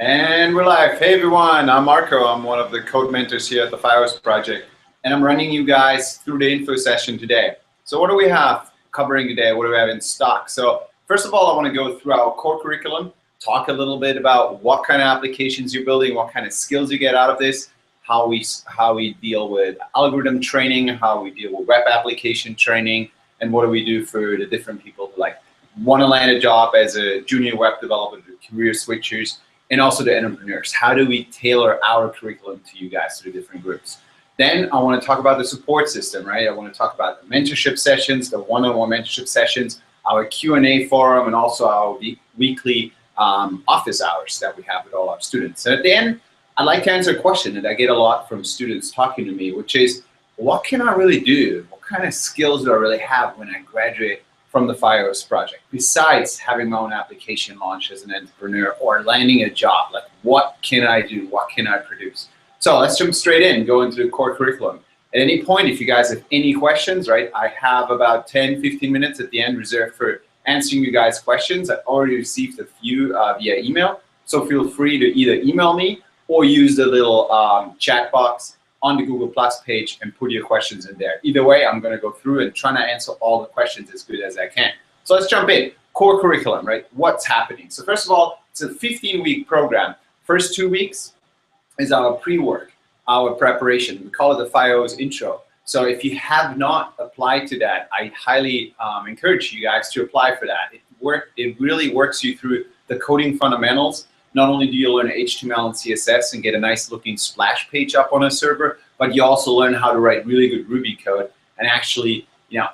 And we're live. Hey everyone, I'm Marco. I'm one of the code mentors here at the Firehose Project, and I'm running you guys through the info session today. So what do we have covering today? What do we have in stock? So first of all, I want to go through our core curriculum, talk a little bit about what kind of applications you're building, what kind of skills you get out of this, how we deal with algorithm training, how we deal with web application training, and what do we do for the different people who want to land a job as a junior web developer, the career switchers, and also the entrepreneurs. How do we tailor our curriculum to you guys, to the different groups? Then I want to talk about the support system, right? I want to talk about the mentorship sessions, the one-on-one mentorship sessions, our Q&A forum, and also our weekly office hours that we have with all our students. And at the end, I'd like to answer a question that I get a lot from students talking to me, which is, what can I really do? What kind of skills do I really have when I graduate from the Firehose Project, besides having my own application launch as an entrepreneur or landing a job? Like, what can I do? What can I produce? So let's jump straight in, go into the core curriculum. At any point, if you guys have any questions, right, I have about 10-15 minutes at the end reserved for answering you guys' questions. I've already received a few via email, so feel free to either email me or use the little chat box on the Google Plus page and put your questions in there. Either way, I'm going to go through and try to answer all the questions as good as I can. So let's jump in. Core curriculum, right? What's happening? So first of all, it's a 15-week program. First 2 weeks is our pre-work, our preparation. We call it the Firehose intro. So if you have not applied to that, I highly encourage you guys to apply for that. It really works you through the coding fundamentals. Not only do you learn HTML and CSS and get a nice looking splash page up on a server, but you also learn how to write really good Ruby code and actually,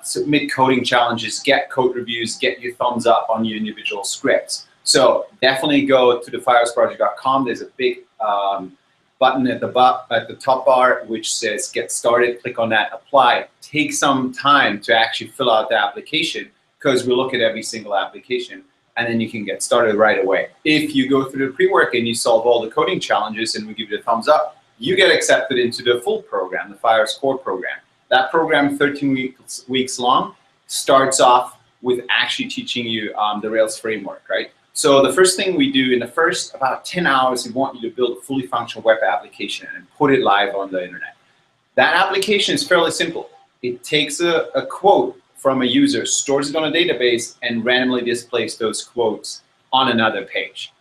submit coding challenges, get code reviews, get your thumbs up on your individual scripts. So definitely go to thefirehoseproject.com. There's a big button at the top bar which says get started. Click on that, apply. Take some time to actually fill out the application, because we look at every single application, and then you can get started right away. If you go through the pre-work and you solve all the coding challenges and we give you a thumbs up, you get accepted into the full program, the Firehose Core program. That program, 13 weeks long, starts off with actually teaching you the Rails framework, right? So the first thing we do in the first about 10 hours, we want you to build a fully functional web application and put it live on the internet. That application is fairly simple. It takes a quote from a user, stores it on a database, and randomly displays those quotes on another page.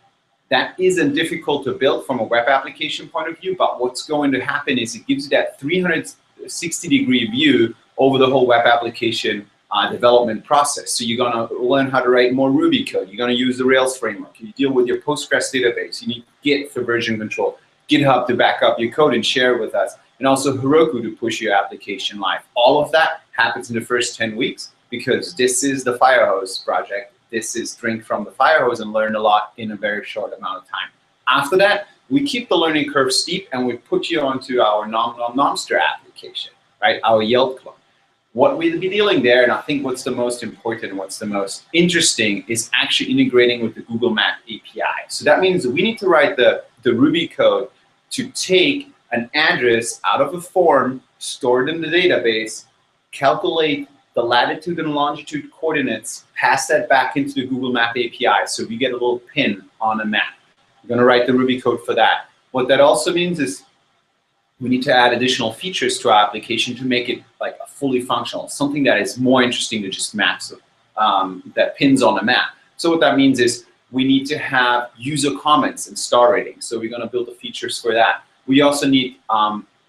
That isn't difficult to build from a web application point of view, but what's going to happen is it gives you that 360-degree view over the whole web application development process. So you're going to learn how to write more Ruby code. You're going to use the Rails framework. You deal with your Postgres database. You need Git for version control, GitHub to back up your code and share it with us, and also Heroku to push your application live. All of that happens in the first 10 weeks because this is the Firehose Project. This is drink from the fire hose and learn a lot in a very short amount of time. After that, we keep the learning curve steep and we put you onto our Nomster application, right? Our Yelp Clock. What we'll be dealing there, and I think what's the most important, what's the most interesting, is actually integrating with the Google Map API. So that means we need to write the Ruby code to take an address out of a form stored in the database, calculate the latitude and longitude coordinates, pass that back into the Google Map API, so we get a little pin on a map. We're going to write the Ruby code for that. What that also means is we need to add additional features to our application to make it like a fully functional, something that is more interesting than just maps that pins on a map. So what that means is we need to have user comments and star ratings. So we're going to build the features for that. We also need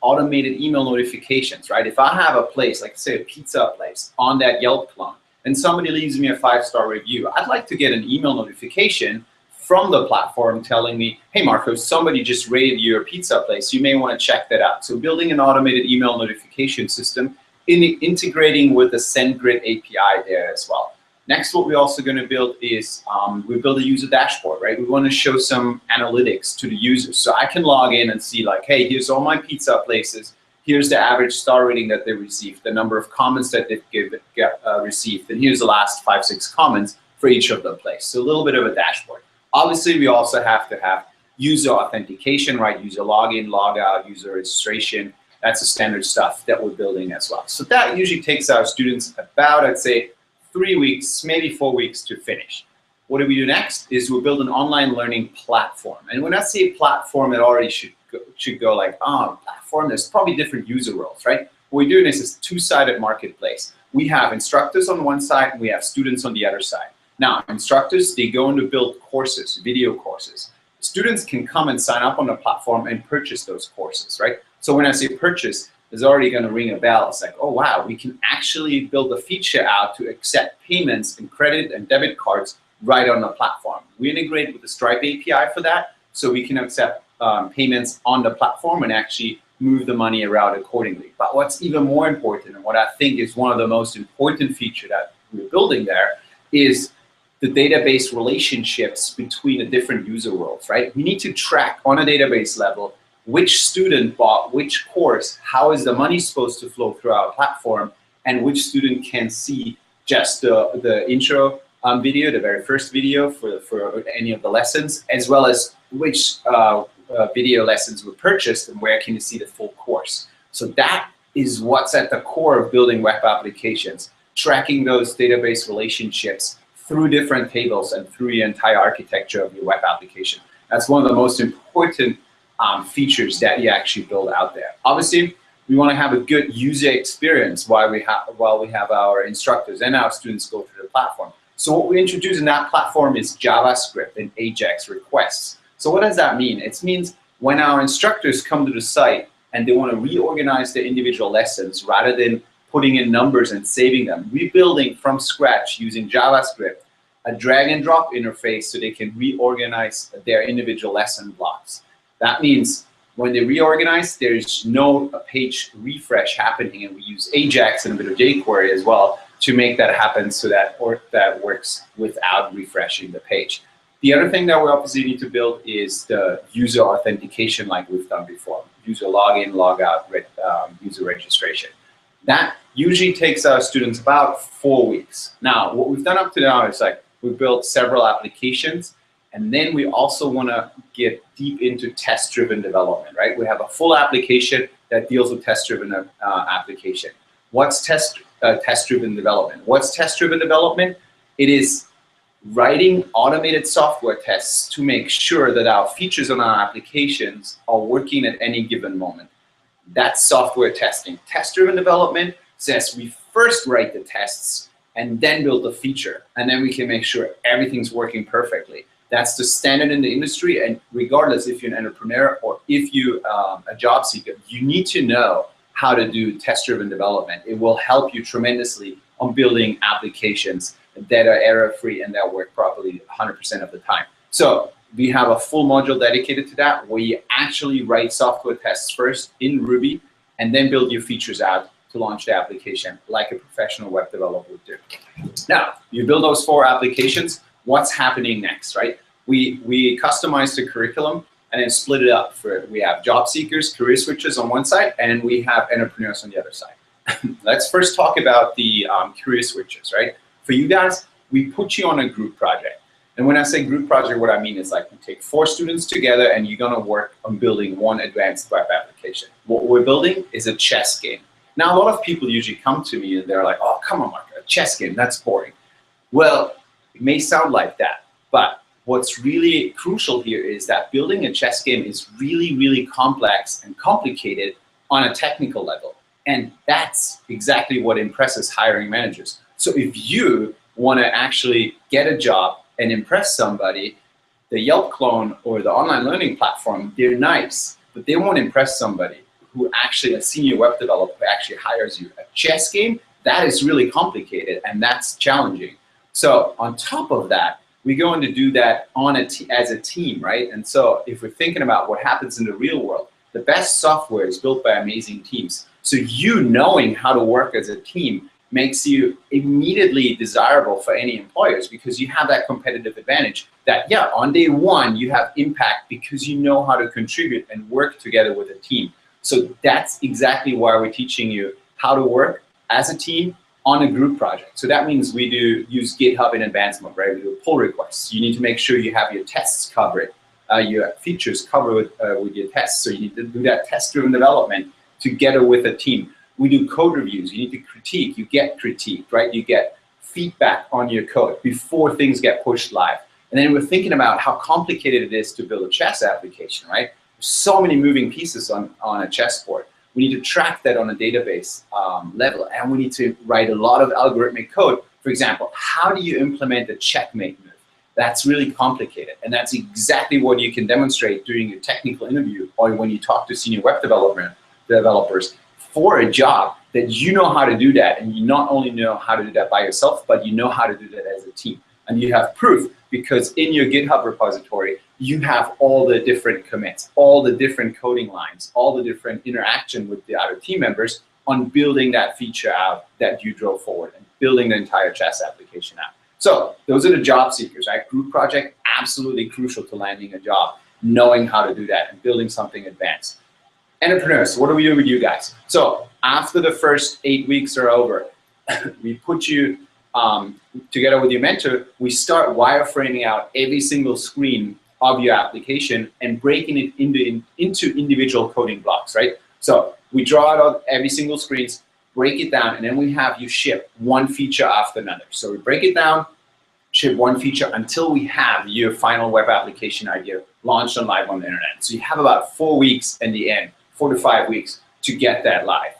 automated email notifications, right? If I have a place, like say a pizza place, on that Yelp clone, and somebody leaves me a 5-star review, I'd like to get an email notification from the platform telling me, hey Marco, somebody just rated your pizza place. You may want to check that out. So building an automated email notification system, integrating with the SendGrid API there as well. Next, what we're also going to build is we build a user dashboard, right? We want to show some analytics to the users. So I can log in and see like, hey, here's all my pizza places. Here's the average star rating that they received, the number of comments that they've received, and here's the last 5-6 comments for each of the places. So a little bit of a dashboard. Obviously, we also have to have user authentication, right? User login, logout, user registration. That's the standard stuff that we're building as well. So that usually takes our students about, I'd say, 3 weeks, maybe 4 weeks to finish. what do we do next is we build an online learning platform. And when I say platform, it already should go like, oh, platform, there's probably different user roles, right? What we're doing is a two-sided marketplace. We have instructors on one side, and we have students on the other side. Now, instructors, they go in to build courses, video courses. Students can come and sign up on the platform and purchase those courses, right? So when I say purchase, it's already going to ring a bell. It's like, oh, wow, we can actually build a feature out to accept payments and credit and debit cards right on the platform. We integrate with the Stripe API for that, so we can accept payments on the platform and actually move the money around accordingly. But what's even more important, and what I think is one of the most important features that we're building there, is the database relationships between the different user roles, right? We need to track on a database level which student bought which course, how is the money supposed to flow through our platform, and which student can see just the intro video, the very first video for any of the lessons, as well as which video lessons were purchased and where can you see the full course. So that is what's at the core of building web applications, tracking those database relationships through different tables and through the entire architecture of your web application. That's one of the most important features that you actually build out there. Obviously, we want to have a good user experience while we have our instructors and our students go through the platform. So what we introduce in that platform is JavaScript and AJAX requests. So what does that mean? It means when our instructors come to the site and they want to reorganize their individual lessons rather than putting in numbers and saving them, we're building from scratch using JavaScript a drag and drop interface so they can reorganize their individual lesson blocks. That means when they reorganize, there's no page refresh happening, and we use AJAX and a bit of jQuery as well to make that happen so that works without refreshing the page. The other thing that we obviously need to build is the user authentication like we've done before. User login, logout, user registration. That usually takes our students about 4 weeks. Now, what we've done up to now is like we've built several applications, and then we also want to get deep into test-driven development, right? We have a full application that deals with test-driven application. What's test-driven development? What's test-driven development? It is writing automated software tests to make sure that our features on our applications are working at any given moment. That's software testing. Test-driven development says we first write the tests and then build the feature, and then we can make sure everything's working perfectly. That's the standard in the industry, and regardless if you're an entrepreneur or if you're a job seeker, you need to know how to do test-driven development. It will help you tremendously on building applications that are error-free and that work properly 100% of the time. So we have a full module dedicated to that, where you actually write software tests first in Ruby and then build your features out to launch the application like a professional web developer would do. Now, you build those 4 applications, what's happening next, right? We customize the curriculum and then split it up. We have job seekers, career switchers on one side, and we have entrepreneurs on the other side. Let's first talk about the career switchers, right? For you guys, we put you on a group project. And when I say group project, what I mean is like we take 4 students together and you're gonna work on building one advanced web application. What we're building is a chess game. Now, a lot of people usually come to me and they're like, oh, come on, Mark, a chess game, that's boring. Well, it may sound like that, but what's really crucial here is that building a chess game is really, really complex and complicated on a technical level. And that's exactly what impresses hiring managers. So if you want to actually get a job and impress somebody, the Yelp clone or the online learning platform, they're nice, but they won't impress somebody who actually, a senior web developer who actually hires you. A chess game, that is really complicated and that's challenging. So on top of that, we're going to do that as a team, right? And so if we're thinking about what happens in the real world, the best software is built by amazing teams. So you knowing how to work as a team makes you immediately desirable for any employers because you have that competitive advantage that, yeah, on day one, you have impact because you know how to contribute and work together with a team. So that's exactly why we're teaching you how to work as a team on a group project. So that means we do use GitHub in advanced mode, right? We do pull requests. You need to make sure you have your tests covered, your features covered with your tests. So you need to do that test-driven development together with a team. We do code reviews. You need to critique. You get critiqued, right? You get feedback on your code before things get pushed live. And then we're thinking about how complicated it is to build a chess application, right? There's so many moving pieces on a chessboard. We need to track that on a database level, and we need to write a lot of algorithmic code. For example, how do you implement a checkmate move? That's really complicated, and that's exactly what you can demonstrate during a technical interview or when you talk to senior web developers for a job that you know how to do that, and you not only know how to do that by yourself, but you know how to do that as a team. And you have proof because in your GitHub repository, you have all the different commits, all the different coding lines, all the different interaction with the other team members on building that feature out that you drove forward and building the entire chess application out. So those are the job seekers, right? Group project, absolutely crucial to landing a job, knowing how to do that and building something advanced. Entrepreneurs, what do we do with you guys? So after the first 8 weeks are over, we put you together with your mentor, we start wireframing out every single screen of your application and breaking it into individual coding blocks, right? So we draw out every single screens, break it down, and then we have you ship one feature after another. So we break it down, ship one feature until we have your final web application idea launched on live on the internet. So you have about 4 weeks in the end, 4 to 5 weeks to get that live.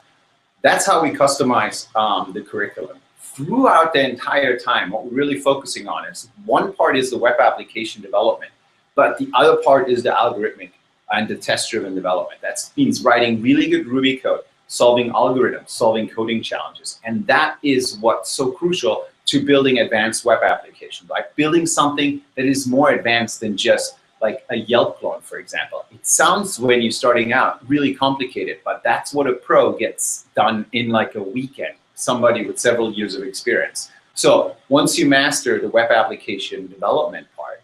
That's how we customize the curriculum. Throughout the entire time, what we're really focusing on is one part is the web application development, but the other part is the algorithmic and the test-driven development. That means writing really good Ruby code, solving algorithms, solving coding challenges. And that is what's so crucial to building advanced web applications, like building something that is more advanced than just like a Yelp clone, for example. It sounds, when you're starting out, really complicated, but that's what a pro gets done in like a weekend, somebody with several years of experience. So once you master the web application development part,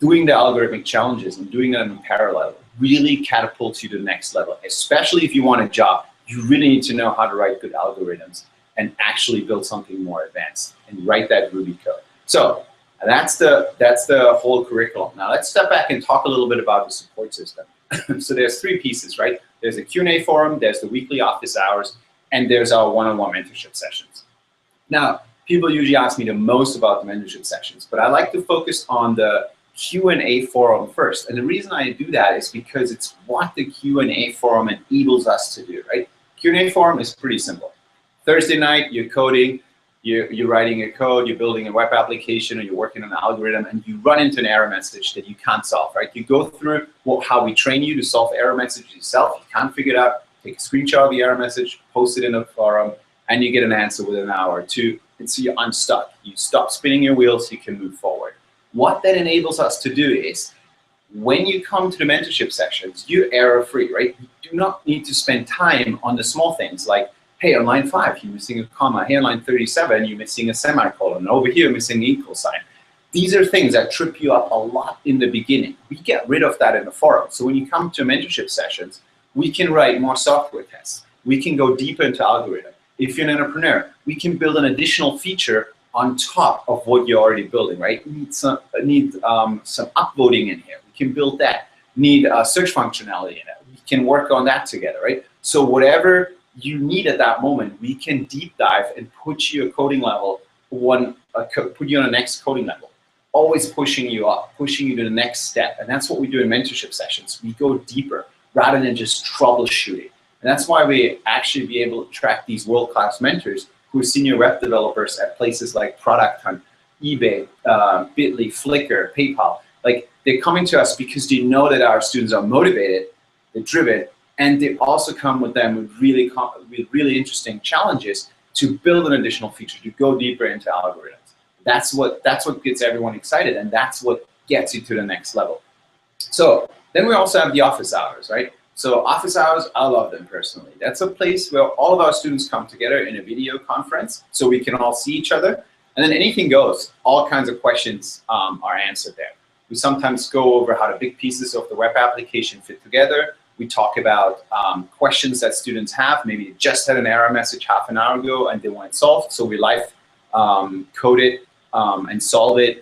doing the algorithmic challenges and doing that in parallel really catapults you to the next level, especially if you want a job. You really need to know how to write good algorithms and actually build something more advanced and write that Ruby code. So that's the whole curriculum. Now let's step back and talk a little bit about the support system. So there's 3 pieces, right? There's a Q&A forum, there's the weekly office hours, and there's our one-on-one mentorship sessions. Now, people usually ask me the most about the mentorship sessions, but I like to focus on the Q&A forum first. And the reason I do that is because it's what the Q&A forum enables us to do, right? Q&A forum is pretty simple. Thursday night, you're coding, you're writing a code, you're building a web application, or you're working on an algorithm, and you run into an error message that you can't solve, right? You go through how we train you to solve error messages yourself. You can't figure it out. Take a screenshot of the error message, post it in a forum, and you get an answer within an hour or 2. And so you're unstuck. You stop spinning your wheels, you can move forward. What that enables us to do is, when you come to the mentorship sessions, you're error-free, right? You do not need to spend time on the small things like, hey, on line 5, you're missing a comma. Hey, on line 37, you're missing a semicolon. Over here, you're missing an equal sign. These are things that trip you up a lot in the beginning. We get rid of that in the forum. So when you come to mentorship sessions, we can write more software tests. We can go deeper into algorithm. If you're an entrepreneur, we can build an additional feature on top of what you're already building, right? Need some upvoting in here. We can build that. Need search functionality in it. We can work on that together, right? So whatever you need at that moment, we can deep dive and put you a coding level, put you on the next coding level. Always pushing you up, pushing you to the next step. And that's what we do in mentorship sessions. We go deeper rather than just troubleshooting. And that's why we actually be able to attract these world-class mentors who are senior web developers at places like Product Hunt, eBay, Bitly, Flickr, PayPal. Like, they're coming to us because they know that our students are motivated, they're driven, and they also come with them with really interesting challenges to build an additional feature, to go deeper into algorithms. That's what gets everyone excited, and that's what gets you to the next level. So then we also have the office hours, right? So office hours, I love them personally. That's a place where all of our students come together in a video conference so we can all see each other. And then anything goes. All kinds of questions are answered there. We sometimes go over how the big pieces of the web application fit together. We talk about questions that students have. Maybe they just had an error message half an hour ago and they want it solved. So we live code it and solve it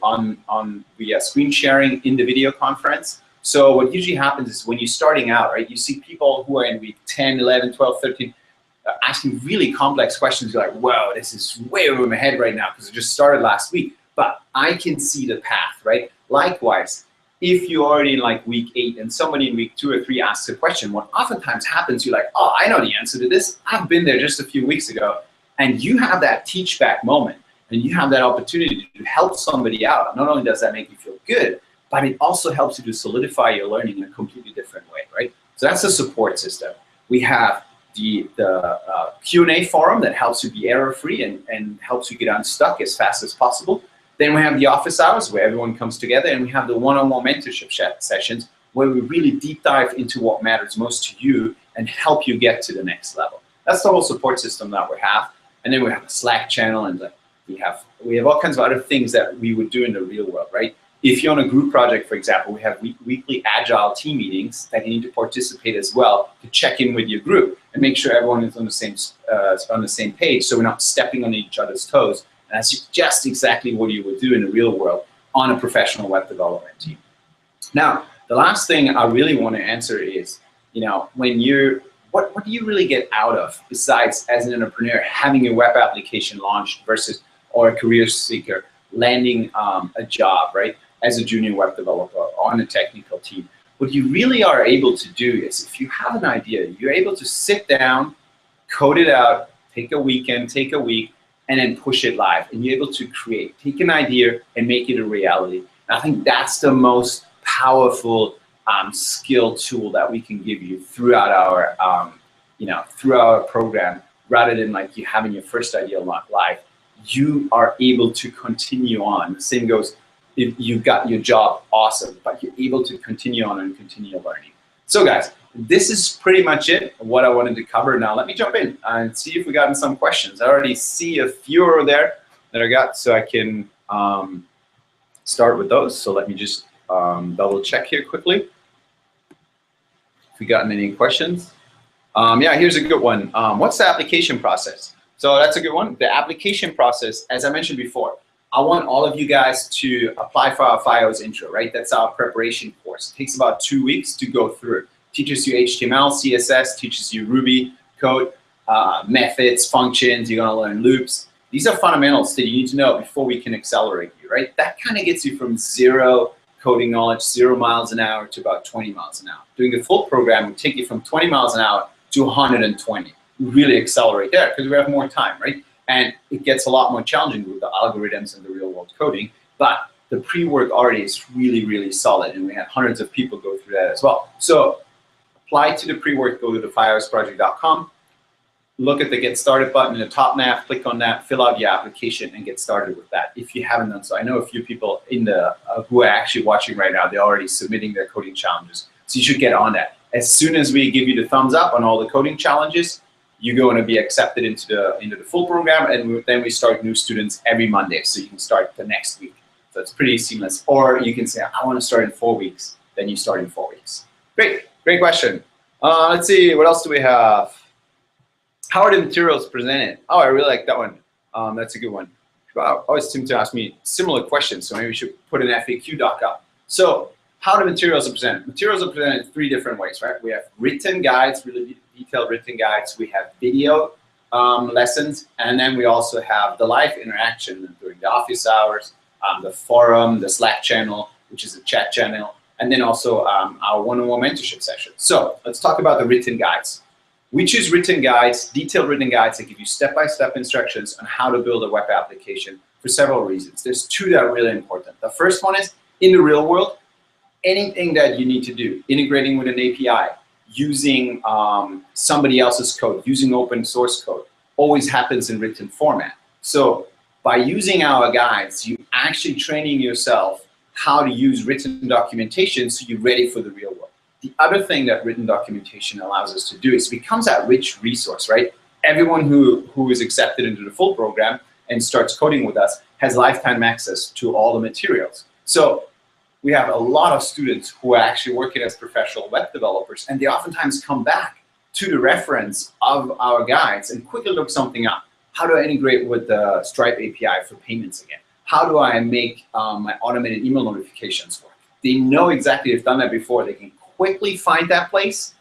via screen sharing in the video conference. So what usually happens is when you're starting out, right, you see people who are in week 10, 11, 12, 13, asking really complex questions. You're like, whoa, this is way over my head right now because it just started last week. But I can see the path, right? Likewise, if you're already in like week 8 and somebody in week 2 or 3 asks a question, what oftentimes happens, you're like, oh, I know the answer to this. I've been there just a few weeks ago. And you have that teach back moment and you have that opportunity to help somebody out. Not only does that make you feel good, but it also helps you to solidify your learning in a completely different way, right? So that's the support system. We have the Q&A forum that helps you be error-free and helps you get unstuck as fast as possible. Then we have the office hours where everyone comes together, and we have the one-on-one mentorship sessions where we really deep dive into what matters most to you and help you get to the next level. That's the whole support system that we have. And then we have a Slack channel, and we have all kinds of other things that we would do in the real world, right? If you're on a group project, for example, we have weekly agile team meetings that you need to participate as well to check in with your group and make sure everyone is on the same page, so we're not stepping on each other's toes. And that's just exactly what you would do in the real world on a professional web development team. Now, the last thing I really want to answer is, when you're, what do you really get out of besides as an entrepreneur having a web application launched versus, or a career seeker landing a job, right, as a junior web developer on a technical team? What you really are able to do is, if you have an idea, you're able to sit down, code it out, take a weekend, take a week, and then push it live. And you're able to take an idea and make it a reality. And I think that's the most powerful skill tool that we can give you throughout our, through our program, rather than like you having your first idea live. You are able to continue on. The same goes if you've got your job, awesome, but you're able to continue on and continue learning. So guys, this is pretty much it, what I wanted to cover. Now let me jump in and see if we got some questions. I already see a few over there that I got, so I can start with those. So let me just double check here quickly. If we gotten any questions. Yeah, here's a good one. What's the application process? So that's a good one. The application process, as I mentioned before, I want all of you guys to apply for our FireHose intro, right? That's our preparation course. It takes about 2 weeks to go through. Teaches you HTML, CSS, teaches you Ruby code, methods, functions. You're gonna learn loops. These are fundamentals that you need to know before we can accelerate you, right? That kind of gets you from 0 coding knowledge, 0 miles an hour to about 20 miles an hour. Doing the full program will take you from 20 miles an hour to 120. Really accelerate there because we have more time, right? And it gets a lot more challenging with the algorithms and the real world coding, but the pre-work already is really, really solid, and we had hundreds of people go through that as well. So apply to the pre-work, go to theFirehoseProject.com, look at the Get Started button in the top nav, click on that, fill out your application, and get started with that if you haven't done so. I know a few people in the who are actually watching right now, they're already submitting their coding challenges, so you should get on that. As soon as we give you the thumbs up on all the coding challenges, you're going to be accepted into the full program, and then we start new students every Monday, so you can start the next week. So it's pretty seamless. Or you can say, I want to start in 4 weeks, then you start in 4 weeks. Great question. Let's see, what else do we have? How are the materials presented? Oh, I really like that one. That's a good one. People always seem to ask me similar questions, so maybe we should put an FAQ doc up. So how the materials are presented? Materials are presented in 3 different ways, right? We have written guides, really detailed written guides. We have video lessons, and then we also have the live interaction during the office hours, the forum, the Slack channel, which is a chat channel, and then also our one-on-one mentorship session. So let's talk about the written guides. We choose written guides, detailed written guides that give you step-by-step instructions on how to build a web application for several reasons. There's 2 that are really important. The first one is, in the real world, anything that you need to do, integrating with an API, using somebody else's code, using open source code, always happens in written format. So by using our guides, you're actually training yourself how to use written documentation so you're ready for the real world. The other thing that written documentation allows us to do is it becomes that rich resource, right? Everyone who is accepted into the full program and starts coding with us has lifetime access to all the materials. So we have a lot of students who are actually working as professional web developers, and they oftentimes come back to the reference of our guides and quickly look something up. How do I integrate with the Stripe API for payments again? How do I make my automated email notifications work? They know exactly, they've done that before. They can quickly find that place,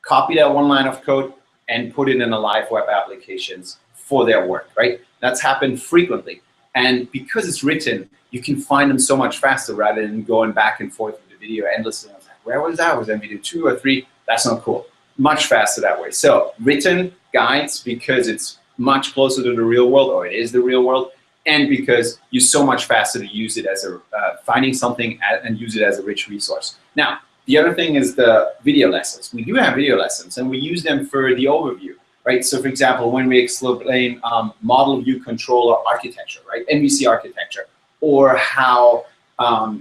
copy that 1 line of code, and put it in a live web applications for their work, right? That's happened frequently. And because it's written, you can find them so much faster rather than going back and forth with the video endlessly. I was like, where was that? Was that video 2 or 3? That's not cool. Much faster that way. So written guides, because it's much closer to the real world, or it is the real world, and because you're so much faster to use it as a, finding something and use it as a rich resource. Now, the other thing is the video lessons. We do have video lessons, and we use them for the overview, right? So for example, when we explain model view controller architecture, right? MVC architecture, or how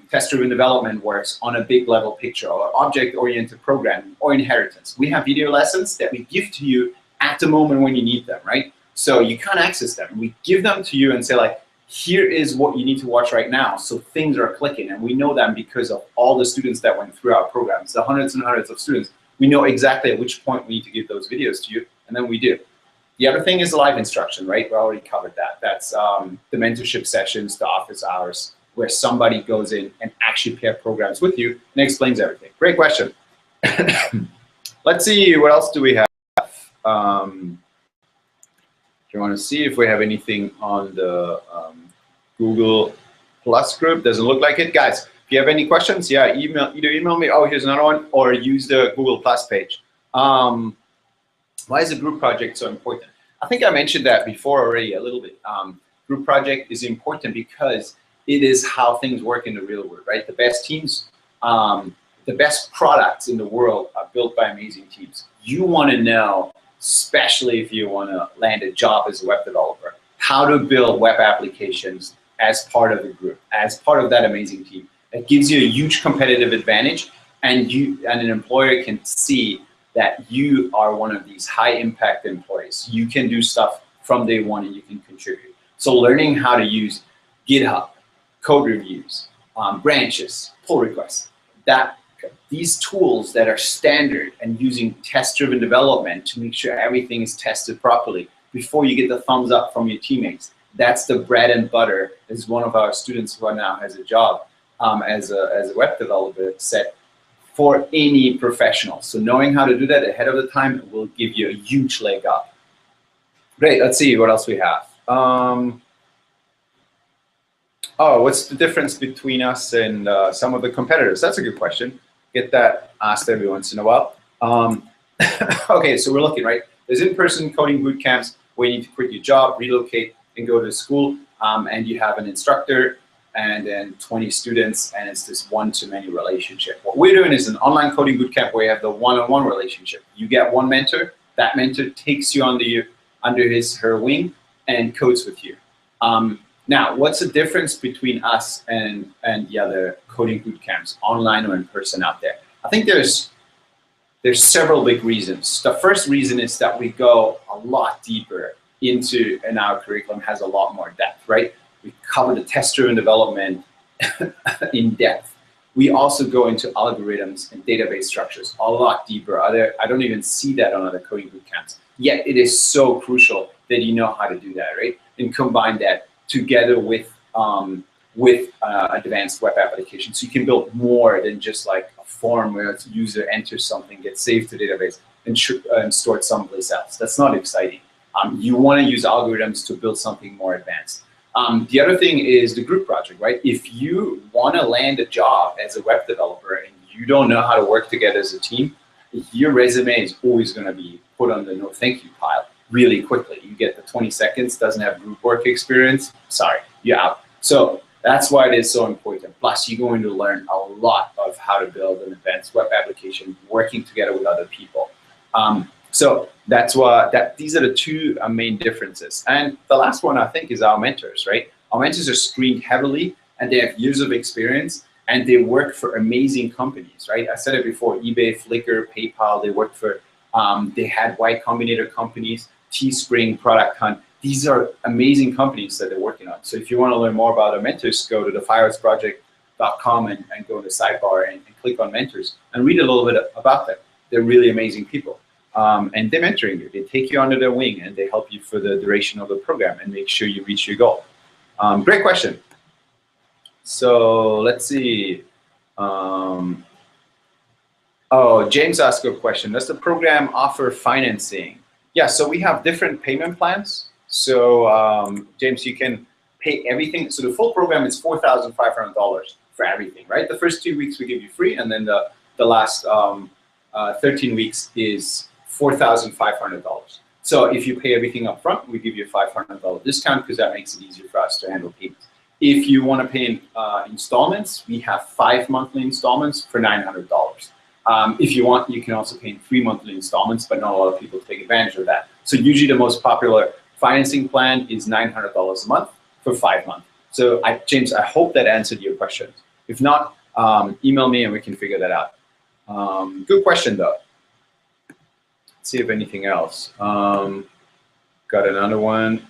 test-driven development works on a big level picture, or object-oriented programming, or inheritance. We have video lessons that we give to you at the moment when you need them, right? So you can't access them. We give them to you and say, like, here is what you need to watch right now, so things are clicking. And we know them because of all the students that went through our programs, the hundreds and hundreds of students. We know exactly at which point we need to give those videos to you, and then we do. The other thing is live instruction, right? We already covered that. That's the mentorship sessions, the office hours, where somebody goes in and actually pair programs with you and explains everything. Great question. Let's see, what else do we have? Do you want to see if we have anything on the Google Plus group? Doesn't look like it. Guys, if you have any questions, yeah, either email me, oh, here's another one, or use the Google Plus page. Why is a group project so important? I think I mentioned that before already a little bit. Group project is important because it is how things work in the real world, right? The best teams, the best products in the world are built by amazing teams. You want to know, especially if you want to land a job as a web developer, how to build web applications as part of the group, as part of that amazing team. It gives you a huge competitive advantage, and an employer can see that you are one of these high impact employees. You can do stuff from day one and you can contribute. So learning how to use GitHub, code reviews, branches, pull requests, these tools that are standard, and using test-driven development to make sure everything is tested properly before you get the thumbs up from your teammates. That's the bread and butter. This is one of our students who now has a job as a web developer said, for any professional. So knowing how to do that ahead of the time will give you a huge leg up. Great, let's see what else we have. Oh, what's the difference between us and some of the competitors? That's a good question. Get that asked every once in a while. Okay, so we're looking, right? There's in-person coding boot camps where you need to quit your job, relocate, and go to school, and you have an instructor and then 20 students, and it's this one-to-many relationship. What we're doing is an online coding boot camp where you have the one-on-one relationship. You get one mentor, that mentor takes you under her wing and codes with you. Now, what's the difference between us and the other coding boot camps, online or in person out there? I think there's several big reasons. The first reason is that we go a lot deeper into, and our curriculum has a lot more depth, right? We cover the test-driven development in depth. We also go into algorithms and database structures a lot deeper. I don't even see that on other coding boot camps. Yet it is so crucial that you know how to do that, right? And combine that together with advanced web applications. So you can build more than just like a form where the user enters something, gets saved to the database, and stored someplace else. That's not exciting. You want to use algorithms to build something more advanced. The other thing is the group project, right? If you want to land a job as a web developer and you don't know how to work together as a team, your resume is always going to be put on the no thank you pile really quickly. You get the 20 seconds, doesn't have group work experience, sorry, you're out. So that's why it is so important. Plus, you're going to learn a lot of how to build an advanced web application working together with other people. So that's why these are the two main differences. And the last one, I think, is our mentors, right? Our mentors are screened heavily, and they have years of experience, and they work for amazing companies, right? I said it before, eBay, Flickr, PayPal, they worked for, they had Y Combinator companies, Teespring, Product Hunt. These are amazing companies that they're working on. So if you want to learn more about our mentors, go to theFirehoseProject.com and go to the sidebar and click on mentors and read a little bit about them. They're really amazing people. And they're mentoring you. They take you under their wing and they help you for the duration of the program and make sure you reach your goal. Great question. So let's see. Oh, James asked a question. Does the program offer financing? Yeah, so we have different payment plans. So James, you can pay everything. So the full program is $4,500 for everything, right? The first 2 weeks we give you free, and then the last 13 weeks is $4,500. So if you pay everything up front, we give you a $500 discount because that makes it easier for us to handle payments. If you want to pay in installments, we have 5 monthly installments for $900. If you want, you can also pay in 3 monthly installments, but not a lot of people take advantage of that. So usually the most popular financing plan is $900 a month for 5 months. So James, I hope that answered your question. If not, email me and we can figure that out. Good question though. Let's see if anything else. Got another one.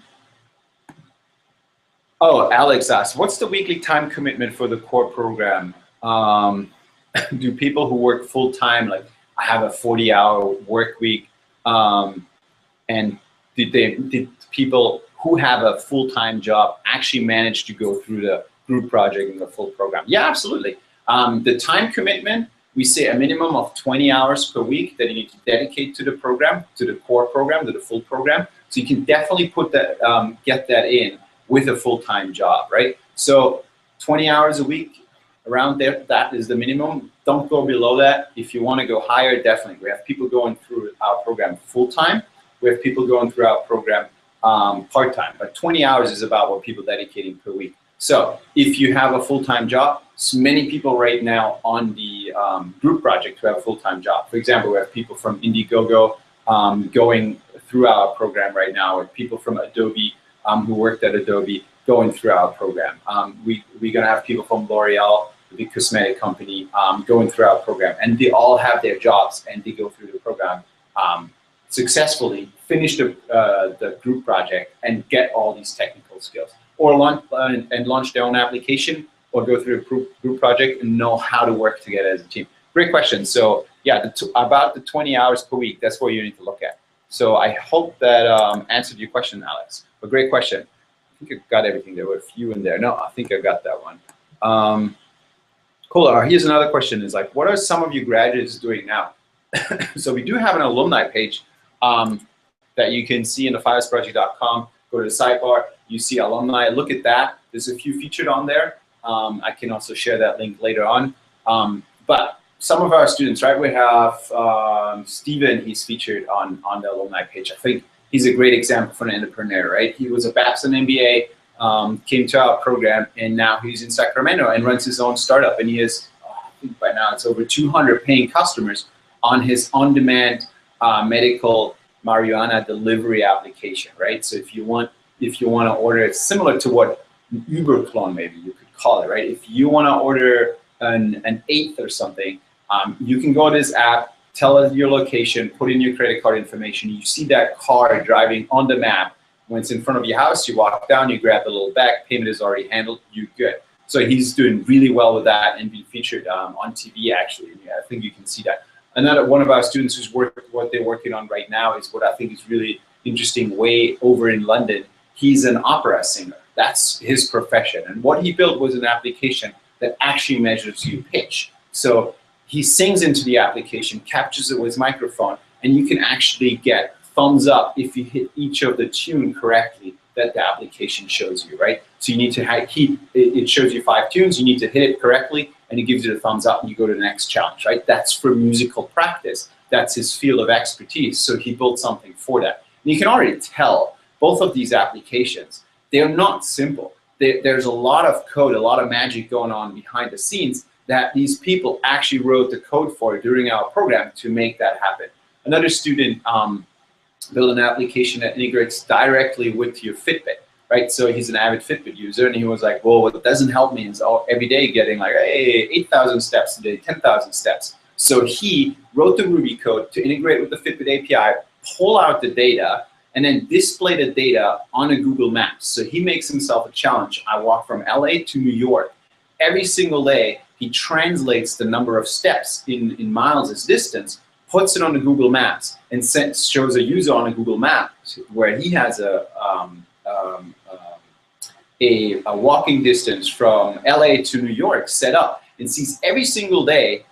Oh, Alex asked, what's the weekly time commitment for the core program? Do people who work full-time, like I have a 40-hour work week, and did people who have a full-time job actually manage to go through the group project and the full program? Yeah, absolutely. The time commitment, we say a minimum of 20 hours per week that you need to dedicate to the program, to the core program, to the full program. So you can definitely put that, get that in with a full-time job, right? So 20 hours a week, around there, that is the minimum. Don't go below that. If you want to go higher, definitely. We have people going through our program full-time. We have people going through our program part-time. But 20 hours is about what people dedicating per week. So if you have a full-time job, many people right now on the group project who have a full-time job. For example, we have people from Indiegogo going through our program right now, or people from Adobe who worked at Adobe going through our program. We're going to have people from L'Oreal, the big cosmetic company, going through our program. And they all have their jobs and they go through the program successfully, finish the group project and get all these technical skills. Or launch their own application, or go through a group project and know how to work together as a team. Great question. So yeah, about the 20 hours per week, that's what you need to look at. So I hope that answered your question, Alex. A great question. I think I got everything. There were a few in there. No, I think I got that one. Cool. Here's another question. Is like, what are some of you graduates doing now? So we do have an alumni page that you can see in theFirehoseProject.com. Go to the sidebar. You see alumni. Look at that. There's a few featured on there. I can also share that link later on. But some of our students, right? We have Steven. He's featured on the alumni page. I think he's a great example for an entrepreneur, right? He was a Babson MBA, came to our program, and now he's in Sacramento and runs his own startup. And he has, I think by now it's over 200 paying customers on his on-demand medical marijuana delivery application, right? So if you want to order, it's similar to what an Uber clone maybe you could call it, right? If you want to order an eighth or something, you can go to this app, tell us your location, put in your credit card information. You see that car driving on the map. When it's in front of your house, you walk down, you grab the little bag, payment is already handled, you're good. So he's doing really well with that and being featured on TV actually. Yeah, I think you can see that. Another one of our students who's what they're working on right now is what I think is really interesting, way over in London. He's an opera singer. That's his profession. And what he built was an application that actually measures your pitch. So he sings into the application, captures it with his microphone, and you can actually get thumbs up if you hit each of the tune correctly that the application shows you, right? So you need to it shows you 5 tunes, you need to hit it correctly, and it gives you the thumbs up, and you go to the next challenge, right? That's for musical practice. That's his field of expertise, so he built something for that. And you can already tell both of these applications, they're not simple. There's a lot of code, a lot of magic going on behind the scenes that these people actually wrote the code for during our program to make that happen. Another student built an application that integrates directly with your Fitbit, right? So he's an avid Fitbit user, and he was like, well, what doesn't help me is every day getting like, hey, 8,000 steps a day, 10,000 steps. So he wrote the Ruby code to integrate with the Fitbit API, pull out the data, and then display the data on a Google Maps. So he makes himself a challenge. I walk from LA to New York. Every single day, he translates the number of steps in miles as distance, puts it on the Google Maps, and shows a user on a Google Map where he has a walking distance from LA to New York set up, and sees every single day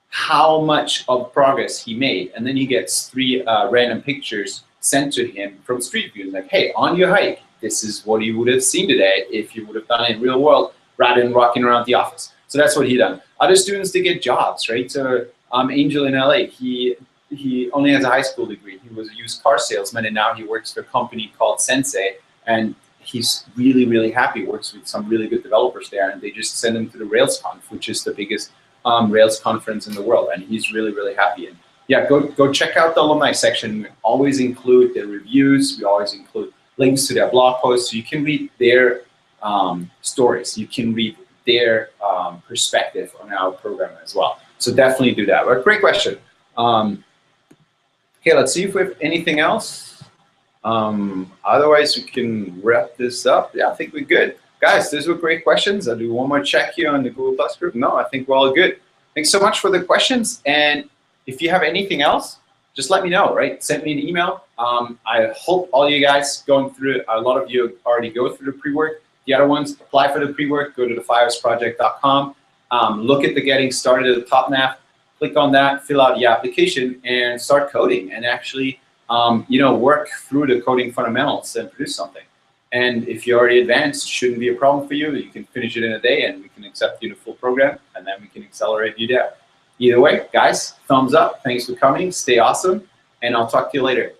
how much of progress he made. And then he gets 3 random pictures sent to him from Street View. Like, hey, on your hike, this is what you would have seen today if you would have done it in real world rather than walking around the office. So that's what he done. Other students, they get jobs, right? So Angel in LA, he only has a high school degree. He was a used car salesman, and now he works for a company called Sensei, and he's really, really happy. Works with some really good developers there, and they just send him to the RailsConf, which is the biggest Rails conference in the world, and he's really, really happy. And yeah, go check out the alumni section. We always include their reviews. We always include links to their blog posts, so you can read their stories. You can read their perspective on our program as well. So definitely do that. But great question. Okay, let's see if we have anything else. Otherwise, we can wrap this up. Yeah, I think we're good. Guys, those were great questions. I'll do one more check here on the Google Plus group. No, I think we're all good. Thanks so much for the questions. And if you have anything else, just let me know, right? Send me an email. I hope all you guys going through it, a lot of you already go through the pre-work. The other ones, apply for the pre-work, go to theFirehoseProject.com. Look at the Getting Started at the top nav. Click on that, fill out the application, and start coding. And actually, work through the coding fundamentals and produce something. And if you're already advanced, it shouldn't be a problem for you. You can finish it in a day, and we can accept you in a full program, and then we can accelerate you there. Either way, guys, thumbs up. Thanks for coming. Stay awesome, and I'll talk to you later.